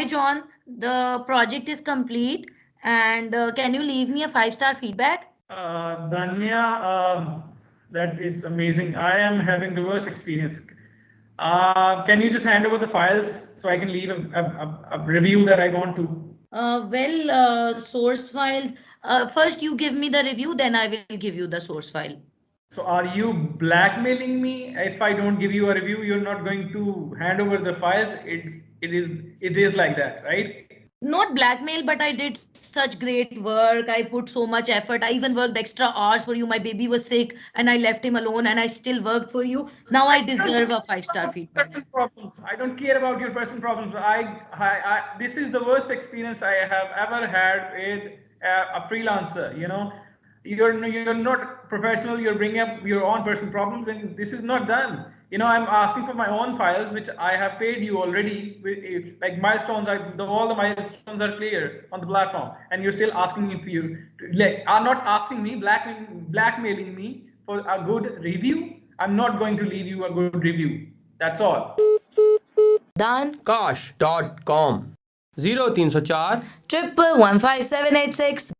John. The project is complete, and can you leave me a 5-star feedback? Danya, that is amazing. I am having the worst experience. Can you just hand over the files so I can leave a review that I want to? Source files. First, you give me the review, then I will give you the source file. So are you blackmailing me? If I don't give you a review, you're not going to hand over the files. It is like that, right? Not blackmail, but I did such great work. I put so much effort. I even worked extra hours for you. My baby was sick and I left him alone and I still worked for you. Now I I don't deserve care a 5-star about feedback. personal problems. I don't care about your personal problems. This is the worst experience I have ever had with a freelancer. You're not professional. You're bringing up your own personal problems, and this is not done. I'm asking for my own files, which I have paid you already. Like milestones, all the milestones are clear on the platform, and you're still asking me for are not asking me, blackmailing me for a good review. I'm not going to leave you a good review. That's all. Dankash.com 0304 1115786